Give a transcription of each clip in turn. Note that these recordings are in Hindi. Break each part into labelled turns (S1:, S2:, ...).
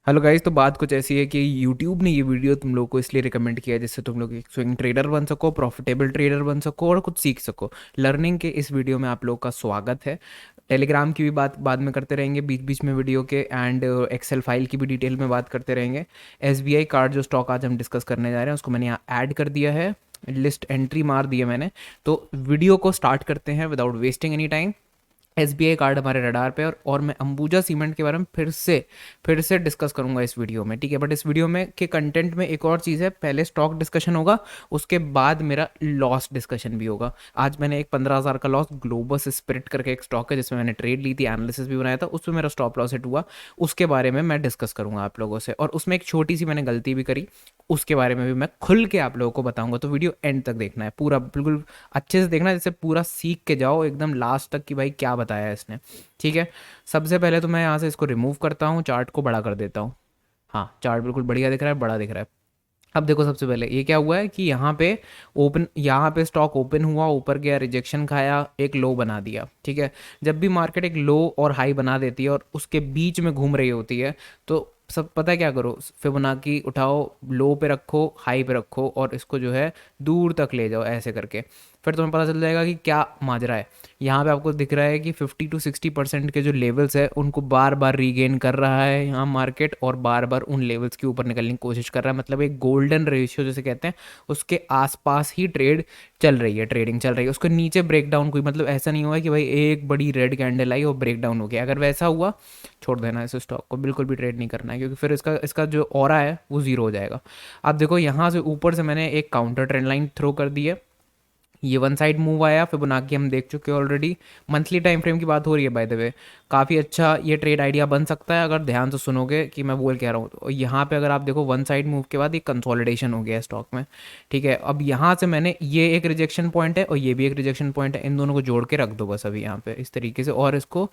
S1: Hello guys. तो बात कुछ ऐसी है कि यूट्यूब ने ये वीडियो तुम लोग को इसलिए रिकमेंड किया है जिससे तुम लोग एक स्विंग ट्रेडर बन सको, प्रॉफिटेबल ट्रेडर बन सको और कुछ सीख सको। लर्निंग के इस वीडियो में आप लोग का स्वागत है। टेलीग्राम की भी बात बाद में करते रहेंगे बीच बीच में वीडियो के, एंड एक्सेल फाइल की भी डिटेल में बात करते रहेंगे। एसबीआई कार्ड जो स्टॉक आज हम डिस्कस करने जा रहे हैं उसको मैंने यहाँ ऐड कर दिया है, लिस्ट एंट्री मार दी है मैंने। तो वीडियो को स्टार्ट करते हैं without wasting any time. SBI card हमारे रडार पे और मैं अंबुजा सीमेंट के बारे में फिर से डिस्कस करूंगा इस वीडियो में, ठीक है। बट इस वीडियो में के कंटेंट में एक और चीज़ है, पहले स्टॉक डिस्कशन होगा, उसके बाद मेरा लॉस डिस्कशन भी होगा। आज मैंने एक 15,000 का लॉस, ग्लोबस स्पिरिट करके एक स्टॉक है जिसमें मैंने ट्रेड ली थी, एनालिसिस भी बनाया था, उसमें मेरा स्टॉप लॉस हिट हुआ। उसके बारे में मैं डिस्कस करूंगा आप लोगों से, और उसमें एक छोटी सी मैंने गलती भी करी, उसके बारे में भी मैं खुल के आप लोगों को बताऊंगा। तो वीडियो एंड तक देखना है, पूरा बिल्कुल अच्छे से देखना है, जैसे पूरा सीख के जाओ एकदम लास्ट तक कि भाई क्या बताया है इसने, ठीक है। सबसे पहले तो मैं यहाँ से इसको रिमूव करता हूँ, चार्ट को बड़ा कर देता हूँ। हाँ, चार्ट बिल्कुल बढ़िया दिख रहा है, बड़ा दिख रहा है। अब देखो, सबसे पहले ये क्या हुआ है कि यहाँ पे स्टॉक ओपन हुआ, ऊपर गया, रिजेक्शन खाया, एक लो बना दिया, ठीक है। जब भी मार्केट एक लो और हाई बना देती है और उसके बीच में घूम रही होती है, तो सब पता है क्या करो, फिबोनाची उठाओ, लो पे रखो, हाई पे रखो और इसको जो है दूर तक ले जाओ ऐसे करके। फिर तुम्हें पता चल जाएगा कि क्या माजरा है। यहाँ पे आपको दिख रहा है कि 50 to 60% के जो लेवल्स है उनको बार बार रीगेन कर रहा है यहाँ मार्केट, और बार बार उन लेवल्स के ऊपर निकलने की कोशिश कर रहा है। मतलब एक गोल्डन रेशियो जैसे कहते हैं, उसके आसपास ही ट्रेड चल रही है, ट्रेडिंग चल रही है। उसको नीचे ब्रेक डाउन, कोई मतलब ऐसा नहीं हुआ कि भाई एक बड़ी रेड कैंडल आई और ब्रेक डाउन हो गया। अगर वैसा हुआ, छोड़ देना इस स्टॉक को, बिल्कुल भी ट्रेड नहीं करना है, क्योंकि फिर इसका इसका जो ऑरा है वो जीरो हो जाएगा। अब देखो, यहाँ से ऊपर से मैंने एक काउंटर ट्रेंड लाइन थ्रो कर दी है। ये वन साइड मूव आया, फिबोनाची हम देख चुके हैं ऑलरेडी। मंथली टाइम फ्रेम की बात हो रही है बाय द वे। काफ़ी अच्छा ये ट्रेड आइडिया बन सकता है अगर ध्यान से सुनोगे कि मैं बोल कह रहा हूँ। तो यहाँ पे अगर आप देखो, वन साइड मूव के बाद ये कंसोलिडेशन हो गया है स्टॉक में, ठीक है। अब यहाँ से मैंने, ये एक रिजेक्शन पॉइंट है और ये भी एक रिजेक्शन पॉइंट है, इन दोनों को जोड़ के रख दो बस अभी यहाँ पे इस तरीके से, और इसको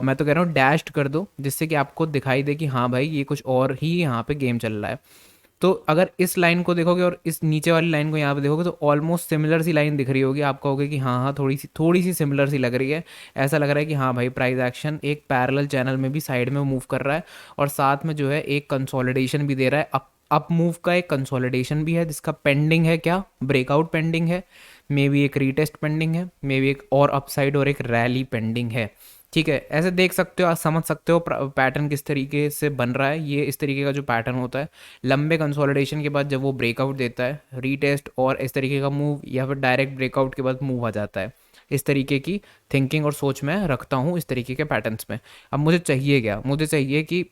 S1: मैं तो कह रहा हूँ डैश्ड कर दो, जिससे कि आपको दिखाई दे कि हाँ भाई ये कुछ और ही यहाँ पे गेम चल रहा है। तो अगर इस लाइन को देखोगे और इस नीचे वाली लाइन को यहाँ पे देखोगे तो ऑलमोस्ट सिमिलर सी लाइन दिख रही होगी, आप कहोगे कि हाँ हाँ थोड़ी सी सिमिलर सी लग रही है। ऐसा लग रहा है कि हाँ भाई प्राइस एक्शन एक पैरेलल चैनल में भी साइड में मूव कर रहा है, और साथ में जो है एक कंसोलिडेशन भी दे रहा है। अप मूव का एक कंसोलिडेशन भी है जिसका पेंडिंग है, क्या ब्रेकआउट पेंडिंग है, मे बी एक रीटेस्ट पेंडिंग है, मे बी एक और अपसाइड और एक रैली पेंडिंग है, ठीक है। ऐसे देख सकते हो, आप समझ सकते हो पैटर्न किस तरीके से बन रहा है। ये इस तरीके का जो पैटर्न होता है, लंबे कंसोलिडेशन के बाद जब वो ब्रेकआउट देता है, रीटेस्ट और इस तरीके का मूव, या फिर डायरेक्ट ब्रेकआउट के बाद मूव आ जाता है। इस तरीके की थिंकिंग और सोच मैं रखता हूँ इस तरीके के पैटर्न्स में। अब मुझे चाहिए क्या, मुझे चाहिए कि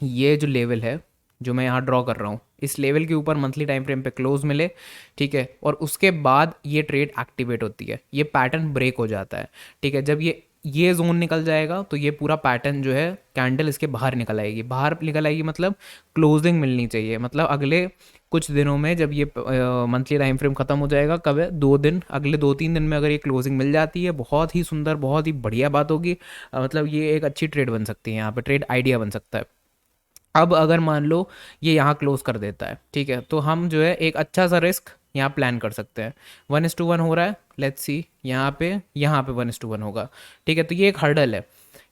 S1: ये जो लेवल है जो मैं यहाँ ड्रॉ कर रहा हूँ, इस लेवल के ऊपर मंथली टाइम फ्रेम पे क्लोज मिले, ठीक है। और उसके बाद ये ट्रेड एक्टिवेट होती है, ये पैटर्न ब्रेक हो जाता है, ठीक है। जब ये जोन निकल जाएगा तो ये पूरा पैटर्न जो है, कैंडल इसके बाहर निकल आएगी, बाहर निकल आएगी मतलब क्लोजिंग मिलनी चाहिए। मतलब अगले कुछ दिनों में जब ये मंथली टाइम फ्रेम खत्म हो जाएगा, कब है, 2 दिन, अगले 2-3 दिन में अगर ये क्लोजिंग मिल जाती है, बहुत ही सुंदर, बहुत ही बढ़िया बात होगी। मतलब ये एक अच्छी ट्रेड बन सकती है, यहाँ पे ट्रेड आइडिया बन सकता है। अब अगर मान लो ये यहाँ क्लोज कर देता है, ठीक है, तो हम जो है एक अच्छा सा रिस्क यहाँ प्लान कर सकते हैं। 1:1 हो रहा है, लेट्स सी, यहाँ पे 1:1 होगा, ठीक है। तो ये एक हर्डल है,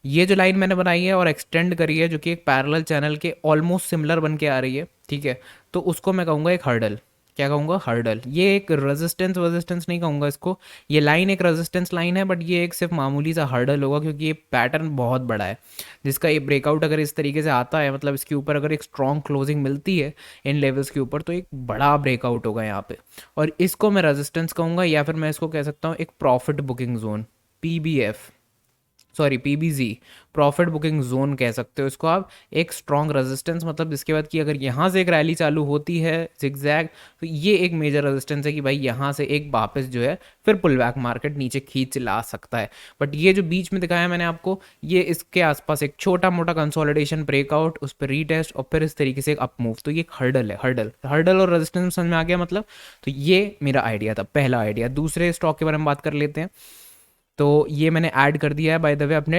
S1: ये जो लाइन मैंने बनाई है और एक्सटेंड करी है, जो कि एक पैरेलल चैनल के ऑलमोस्ट सिमिलर बन के आ रही है, ठीक है। तो उसको मैं कहूँगा एक हर्डल। क्या कहूँगा, हर्डल। ये एक रेजिस्टेंस वेजिस्टेंस नहीं कहूँगा इसको, ये लाइन एक रेजिस्टेंस लाइन है, बट ये एक सिर्फ मामूली सा हर्डल होगा, क्योंकि ये पैटर्न बहुत बड़ा है जिसका ये ब्रेकआउट अगर इस तरीके से आता है, मतलब इसके ऊपर अगर एक स्ट्रॉन्ग क्लोजिंग मिलती है इन लेवल्स के ऊपर, तो एक बड़ा ब्रेकआउट होगा यहाँ पे। और इसको मैं रेजिस्टेंस कहूँगा, या फिर मैं इसको कह सकता हूँ एक profit booking zone, PBF, sorry PBG, profit booking zone कह सकते हो इसको आप। एक स्ट्रॉन्ग रेजिस्टेंस, मतलब जिसके बाद कि अगर यहाँ से एक रैली चालू होती है जिगजैग, तो ये एक मेजर रेजिस्टेंस है कि भाई यहाँ से एक वापस जो है फिर पुल बैक मार्केट नीचे खींच ला सकता है। बट ये जो बीच में दिखाया मैंने आपको, ये इसके आसपास एक छोटा मोटा कंसोलिडेशन, ब्रेकआउट, उस पर रीटेस्ट और फिर इस तरीके से एक अप मूव, तो ये एक हर्डल है। हर्डल और रेजिस्टेंस समझ में आ गया मतलब। तो ये मेरा आइडिया था, पहला आइडिया। दूसरे स्टॉक के बारे में बात कर लेते हैं। तो ये मैंने ऐड कर दिया है बाय द वे अपने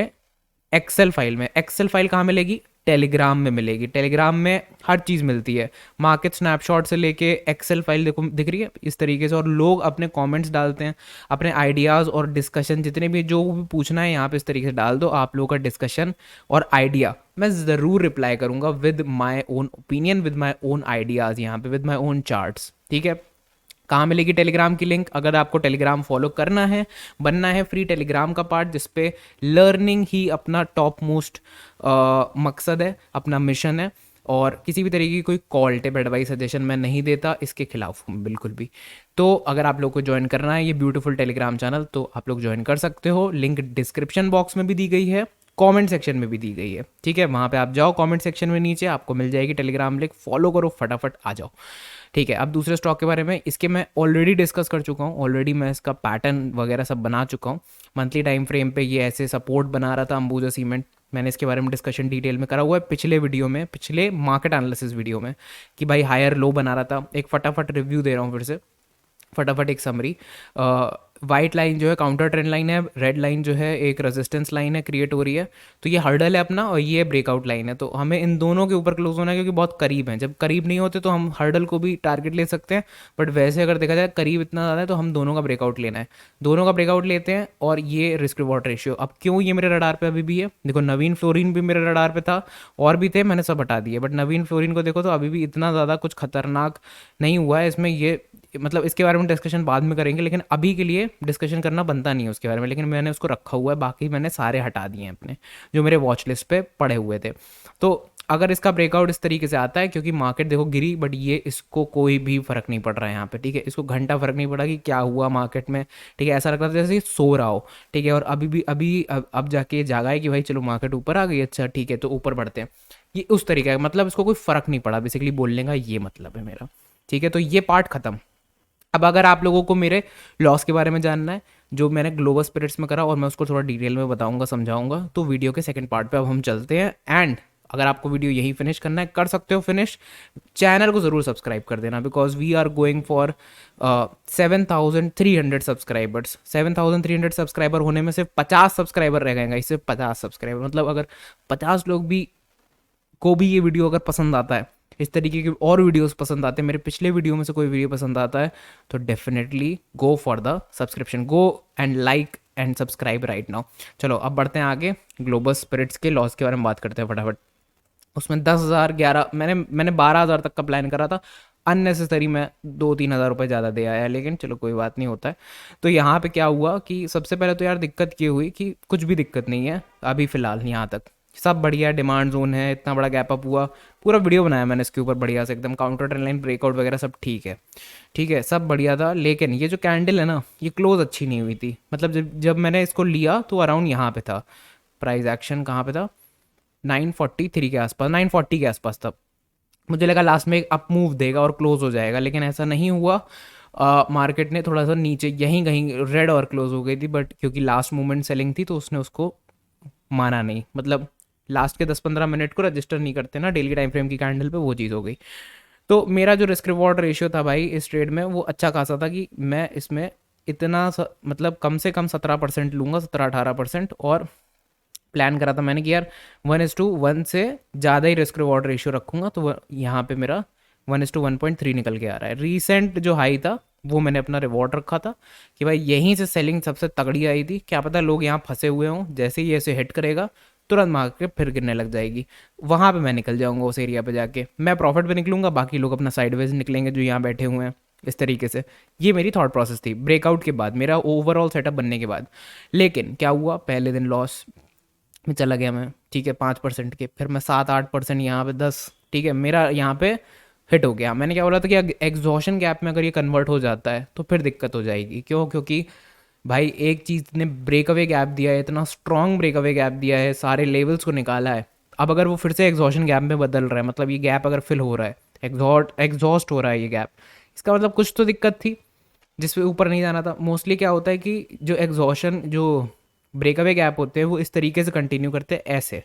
S1: एक्सेल फाइल में। एक्सेल फाइल कहाँ मिलेगी, टेलीग्राम में मिलेगी। टेलीग्राम में हर चीज़ मिलती है, मार्केट स्नैपशॉट से लेके एक्सेल फाइल देखो दिख रही है इस तरीके से, और लोग अपने कमेंट्स डालते हैं, अपने आइडियाज़ और डिस्कशन जितने भी जो भी पूछना है यहाँ पे इस तरीके से डाल दो, आप लोगों का डिस्कशन और आइडिया मैं ज़रूर रिप्लाई करूँगा with my own opinion, with my own ideas, यहाँ पे विद माई ओन चार्ट्स। ठीक है, कहाँ मिलेगी टेलीग्राम की लिंक? अगर आपको टेलीग्राम फॉलो करना है, बनना है फ्री टेलीग्राम का पार्ट, जिसपे लर्निंग ही अपना टॉप मोस्ट मकसद है, अपना मिशन है, और किसी भी तरीके की कोई कॉल टिप एडवाइस सजेशन मैं नहीं देता, इसके खिलाफ हूँ बिल्कुल भी। तो अगर आप लोग को ज्वाइन करना है ये ब्यूटीफुल टेलीग्राम चैनल, तो आप लोग ज्वाइन कर सकते हो। लिंक डिस्क्रिप्शन बॉक्स में भी दी गई है, कमेंट सेक्शन में भी दी गई है। ठीक है, वहाँ पे आप जाओ, कमेंट सेक्शन में नीचे आपको मिल जाएगी टेलीग्राम लिंक, फॉलो करो, फटाफट आ जाओ। ठीक है, अब दूसरे स्टॉक के बारे में, इसके मैं ऑलरेडी डिस्कस कर चुका हूँ, ऑलरेडी मैं इसका पैटर्न वगैरह सब बना चुका हूँ। मंथली टाइम फ्रेम पे ये ऐसे सपोर्ट बना रहा था अंबुजा सीमेंट, मैंने इसके बारे में डिस्कशन डिटेल में करा हुआ है पिछले वीडियो में, पिछले मार्केट एनालिसिस वीडियो में, कि भाई हायर लो बना रहा था। एक फटाफट रिव्यू दे रहा हूँ फिर से, फटाफट एक समरी। वाइट लाइन जो है काउंटर ट्रेंड लाइन है, रेड लाइन जो है एक रेजिस्टेंस लाइन है क्रिएट हो रही है, तो ये हर्डल है अपना, और ये ब्रेकआउट लाइन है। तो हमें इन दोनों के ऊपर क्लोज होना है, क्योंकि बहुत करीब हैं। जब करीब नहीं होते तो हम हर्डल को भी टारगेट ले सकते हैं, बट वैसे अगर देखा जाए करीब इतना ज़्यादा है तो हम दोनों का ब्रेकआउट लेना है, दोनों का ब्रेकआउट लेते हैं। और ये रिस्क रिवॉर्ड रेशियो, अब क्यों ये मेरे रडार पे अभी भी है, देखो नवीन फ्लोरिन भी मेरे रडार पे था, और भी थे, मैंने सब हटा दिए, बट नवीन फ्लोरिन को देखो तो अभी भी इतना ज़्यादा कुछ खतरनाक नहीं हुआ है इसमें। ये मतलब इसके बारे में डिस्कशन बाद में करेंगे, लेकिन अभी के लिए डिस्कशन करना बनता नहीं है उसके बारे में, लेकिन मैंने उसको रखा हुआ है, बाकी मैंने सारे हटा दिए हैं अपने जो मेरे वॉच लिस्ट पे पड़े हुए थे। तो अगर इसका ब्रेकआउट इस तरीके से आता है, क्योंकि मार्केट देखो गिरी, बट ये इसको कोई भी फर्क नहीं पड़ रहा है यहाँ पे। ठीक है, इसको घंटा फर्क नहीं पड़ा कि क्या हुआ मार्केट में। ठीक है, ऐसा लगता था जैसे सो रहा हो। ठीक है, और अभी भी अब जाके जागा है कि भाई चलो मार्केट ऊपर आ गई, अच्छा ठीक है तो ऊपर बढ़ते हैं, ये उस तरीके का, मतलब इसको कोई फर्क नहीं पड़ा बेसिकली, बोलने का ये मतलब है मेरा। ठीक है, तो ये पार्ट खत्म। अब अगर आप लोगों को मेरे लॉस के बारे में जानना है, जो मैंने ग्लोबल स्पिरिट्स में करा, और मैं उसको थोड़ा डिटेल में बताऊंगा, समझाऊंगा, तो वीडियो के सेकंड पार्ट पे अब हम चलते हैं। एंड अगर आपको वीडियो यही फिनिश करना है, कर सकते हो फिनिश। चैनल को ज़रूर सब्सक्राइब कर देना, because we are going for 7,300 subscribers. 7,300 subscriber होने में सिर्फ 50 सब्सक्राइबर रह गए, इससे 50 सब्सक्राइबर, मतलब अगर 50 लोग भी को भी ये वीडियो अगर पसंद आता है, इस तरीके की और वीडियोस पसंद आते हैं, मेरे पिछले वीडियो में से कोई वीडियो पसंद आता है, तो definitely go for the subscription, go and like and subscribe right now. चलो अब बढ़ते हैं आगे, ग्लोबल स्पिरिट्स के लॉस के बारे में बात करते हैं फटाफट। उसमें 10,000 11 मैंने 12,000 तक का प्लान करा था, अननेसेसरी मैं 2-3 हज़ार रुपये ज़्यादा दे आया, लेकिन चलो कोई बात नहीं, होता है। तो यहाँ पे क्या हुआ कि सबसे पहले तो यार दिक्कत ये हुई कि कुछ भी दिक्कत नहीं है अभी फ़िलहाल, यहाँ तक सब बढ़िया, डिमांड जोन है, इतना बड़ा गैप अप हुआ, पूरा वीडियो बनाया मैंने इसके ऊपर बढ़िया से एकदम, काउंटर ट्रेंड लाइन ब्रेकआउट वगैरह सब ठीक है। ठीक है, सब बढ़िया था, लेकिन ये जो कैंडल है ना, ये क्लोज अच्छी नहीं हुई थी। मतलब जब मैंने इसको लिया तो अराउंड यहाँ पे था, प्राइस एक्शन कहाँ पे था, 943 के आसपास, 940 के आसपास था। मुझे लगा लास्ट में एक अप मूव देगा और क्लोज हो जाएगा, लेकिन ऐसा नहीं हुआ। मार्केट ने थोड़ा सा नीचे यहीं कहीं रेड और क्लोज हो गई थी, बट क्योंकि लास्ट मोमेंट सेलिंग थी तो उसने उसको माना नहीं, मतलब लास्ट के 10-15 मिनट को रजिस्टर नहीं करते ना डेली टाइम फ्रेम की कैंडल पे, वो चीज़ हो गई। तो मेरा जो रिस्क रिवॉर्ड रेशियो था भाई इस ट्रेड में, वो अच्छा खासा था कि मैं इसमें मतलब कम से कम 17% लूँगा, 17-18%। और प्लान करा था मैंने कि यार 1:1 से ज़्यादा ही रिस्क रिवॉर्ड रेशियो रखूँगा, तो यहाँ पे मेरा 1:1.3 निकल के आ रहा है। रीसेंट जो हाई था वो मैंने अपना रिवॉर्ड रखा था कि भाई यहीं से सेलिंग सबसे तगड़ी आई थी, क्या पता लोग यहाँ फंसे हुए हों, जैसे ही ऐसे हिट करेगा तुरंत मार्केट फिर गिरने लग जाएगी, वहाँ पे मैं निकल जाऊँगा उस एरिया पे जाके, मैं प्रॉफिट पे निकलूँगा, बाकी लोग अपना साइडवेज निकलेंगे जो यहाँ बैठे हुए हैं। इस तरीके से ये मेरी थॉट प्रोसेस थी ब्रेकआउट के बाद, मेरा ओवरऑल सेटअप बनने के बाद। लेकिन क्या हुआ, पहले दिन लॉस में चला गया मैं, ठीक है 5% के, फिर मैं 7-8%, यहाँ पे 10, ठीक है मेरा यहाँ पे हिट हो गया। मैंने क्या बोला था कि एग्जॉशन गैप में अगर ये कन्वर्ट हो जाता है तो फिर दिक्कत हो जाएगी। क्यों? क्योंकि भाई एक चीज़ ने ब्रेकअवे गैप दिया है, इतना स्ट्रॉन्ग ब्रेकअवे गैप दिया है, सारे लेवल्स को निकाला है। अब अगर वो फिर से एग्जॉशन गैप में बदल रहा है, मतलब ये गैप अगर फिल हो रहा है, एग्जॉस्ट हो रहा है ये गैप, इसका मतलब कुछ तो दिक्कत थी जिस पे ऊपर नहीं जाना था। मोस्टली क्या होता है कि जो एग्जॉशन जो ब्रेकअवे गैप होते हैं वो इस तरीके से कंटिन्यू करते हैं ऐसे,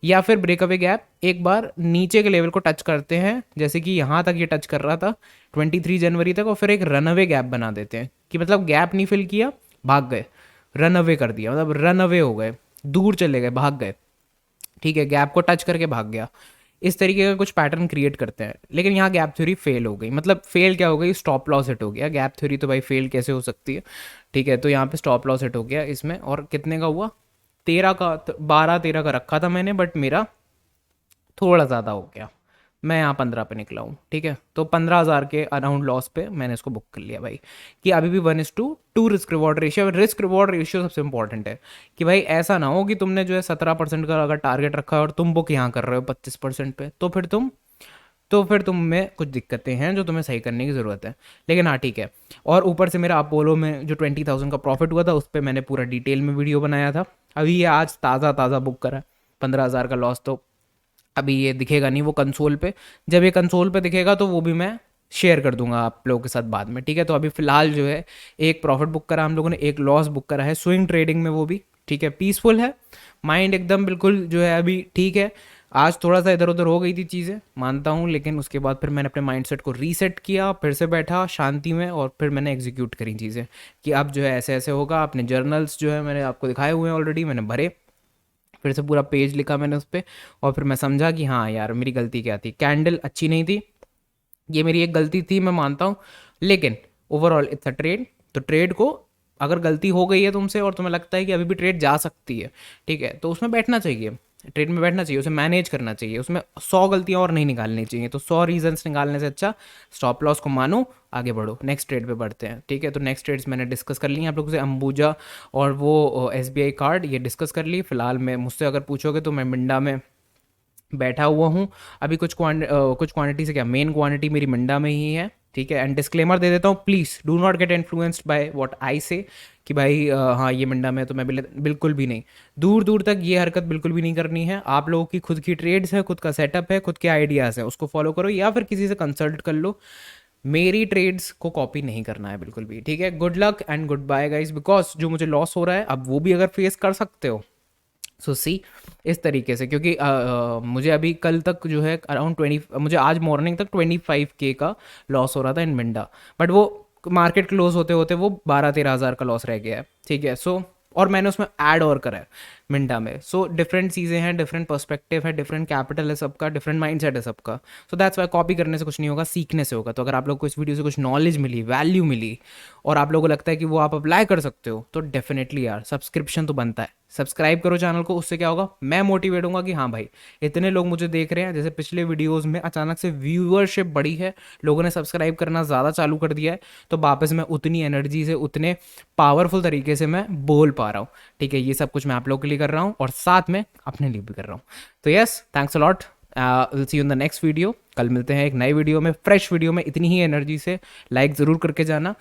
S1: या फिर ब्रेकअवे गैप एक बार नीचे के लेवल को टच करते हैं, जैसे कि यहाँ तक ये टच कर रहा था 23 जनवरी तक, और फिर एक रन अवे गैप बना देते हैं कि मतलब गैप नहीं फिल किया, भाग गए, रन अवे कर दिया, मतलब रन अवे हो गए, दूर चले गए, भाग गए। ठीक है, गैप को टच करके भाग गया। इस तरीके का कुछ पैटर्न क्रिएट करते हैं, लेकिन यहाँ गैप थ्योरी फेल हो गई। मतलब फेल क्या हो गई, स्टॉप लॉस हिट हो गया। गैप थ्योरी तो भाई फेल कैसे हो सकती है, ठीक है। तो यहाँ पे स्टॉप लॉस हिट हो गया इसमें, और कितने का हुआ, 13 का, 12-13 का रखा था मैंने, बट मेरा थोड़ा ज़्यादा हो गया। मैं यहाँ 15 पे निकला हूँ, ठीक है। तो 15,000 के अराउंड लॉस पे मैंने इसको बुक कर लिया भाई, कि अभी भी 1:2 risk reward ratio. Risk reward ratio सबसे इंपॉर्टेंट है, कि भाई ऐसा ना हो कि तुमने जो है 17% का अगर टारगेट रखा है और तुम बुक यहाँ कर रहे हो 25% पे, तो फिर तुम में कुछ दिक्कतें हैं जो तुम्हें सही करने की ज़रूरत है। लेकिन हाँ ठीक है। और ऊपर से मेरा अपोलो में जो 20,000 का प्रॉफिट हुआ था, उस पर मैंने पूरा डिटेल में वीडियो बनाया था। अभी ये आज ताज़ा ताज़ा बुक करा है 15,000 का लॉस। तो अभी ये दिखेगा नहीं वो कंसोल पे, जब ये कंसोल पे दिखेगा तो वो भी मैं शेयर कर दूंगा आप लोगों के साथ बाद में, ठीक है। तो अभी फिलहाल जो है एक प्रॉफिट बुक करा हम लोगों ने, एक लॉस बुक करा है स्विंग ट्रेडिंग में, वो भी ठीक है, पीसफुल है माइंड एकदम, बिल्कुल जो है अभी ठीक है। आज थोड़ा सा इधर उधर हो गई थी चीज़ें, मानता हूँ, लेकिन उसके बाद फिर मैंने अपने माइंडसेट को रीसेट किया, फिर से बैठा शांति में, और फिर मैंने एग्जीक्यूट करी चीज़ें, कि अब जो है ऐसे ऐसे होगा। अपने जर्नल्स जो है मैंने आपको दिखाए हुए हैं ऑलरेडी, मैंने भरे, फिर से पूरा पेज लिखा मैंने उस पर, और फिर मैं समझा कि हाँ यार मेरी गलती क्या थी, कैंडल अच्छी नहीं थी, ये मेरी एक गलती थी, मैं मानता हूँ। लेकिन ओवरऑल इट्स अ ट्रेड। तो ट्रेड को अगर गलती हो गई है तुमसे और तुम्हें लगता है कि अभी भी ट्रेड जा सकती है, ठीक है, तो उसमें बैठना चाहिए, ट्रेड में बैठना चाहिए, उसे मैनेज करना चाहिए, उसमें 100 गलतियाँ और नहीं निकालनी चाहिए। तो 100 रीजंस निकालने से अच्छा स्टॉप लॉस को मानो, आगे बढ़ो, नेक्स्ट ट्रेड पे बढ़ते हैं, ठीक है। तो नेक्स्ट ट्रेड्स मैंने डिस्कस कर ली हैं आप लोगों से, अंबुजा और वो SBI कार्ड, ये डिस्कस कर ली। फिलहाल मैं, मुझसे अगर पूछोगे तो मैं मिंडा में बैठा हुआ हूँ अभी। कुछ क्वांटिटी से क्या, मेन क्वांटिटी मेरी मिंडा में ही है, ठीक है। एंड डिस्क्लेमर दे देता हूँ, please do not get influenced by what I से, कि भाई हाँ ये मिंडा में, तो मैं बिल्कुल भी नहीं, दूर दूर तक ये हरकत बिल्कुल भी नहीं करनी है। आप लोगों की खुद की ट्रेड्स है, खुद का सेटअप है, खुद के आइडियाज़ हैं, उसको फॉलो करो, या फिर किसी से कंसल्ट कर लो। मेरी ट्रेड्स को कॉपी नहीं करना है बिल्कुल भी, ठीक है। Good luck and good bye guys, because जो मुझे लॉस हो रहा है अब वो भी अगर फेस कर सकते हो, सो सी, इस तरीके से। क्योंकि मुझे अभी कल तक जो है अराउंड 20, मुझे आज मॉर्निंग तक 25K का लॉस हो रहा था इन मिंडा, बट वो मार्केट क्लोज होते होते वो 12-13 हज़ार का लॉस रह गया है, ठीक है। सो और मैंने उसमें ऐड और करा है मिंडा में। सो डिफरेंट चीज़ें हैं, डिफरेंट पर्सपेक्टिव है, डिफरेंट कैपिटल है सबका, डिफरेंट माइंडसेट है सबका। सो दैट्स वाई कॉपी करने से कुछ नहीं होगा, सीखने से होगा। तो अगर आप लोग को इस वीडियो से कुछ नॉलेज मिली, वैल्यू मिली, और आप लोगों को लगता है कि वो आप अप्लाई कर सकते हो, तो डेफिनेटली यार सब्सक्रिप्शन तो बनता है, सब्सक्राइब करो चैनल को। उससे क्या होगा, मैं मोटिवेट होऊंगा कि हाँ भाई इतने लोग मुझे देख रहे हैं। जैसे पिछले वीडियोस में अचानक से व्यूअरशिप बढ़ी है, लोगों ने सब्सक्राइब करना ज़्यादा चालू कर दिया है, तो वापस मैं उतनी एनर्जी से, उतने पावरफुल तरीके से मैं बोल पा रहा हूँ, ठीक है। ये सब कुछ मैं आप लोगों के लिए कर रहा हूँ, और साथ में अपने लिए भी कर रहा हूँ। तो yes, thanks a lot, will see you in the next video. कल मिलते हैं एक नई वीडियो में, फ्रेश वीडियो में। इतनी ही एनर्जी से लाइक ज़रूर करके जाना।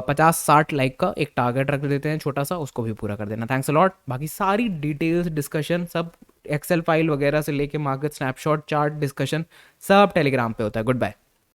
S1: 50-60 लाइक का एक टारगेट रख देते हैं छोटा सा, उसको भी पूरा कर देना। Thanks a lot. बाकी सारी डिटेल्स, डिस्कशन सब, एक्सेल फाइल वगैरह से लेके मार्केट स्नैपशॉट, चार्ट डिस्कशन, सब टेलीग्राम पे होता है। गुड बाय।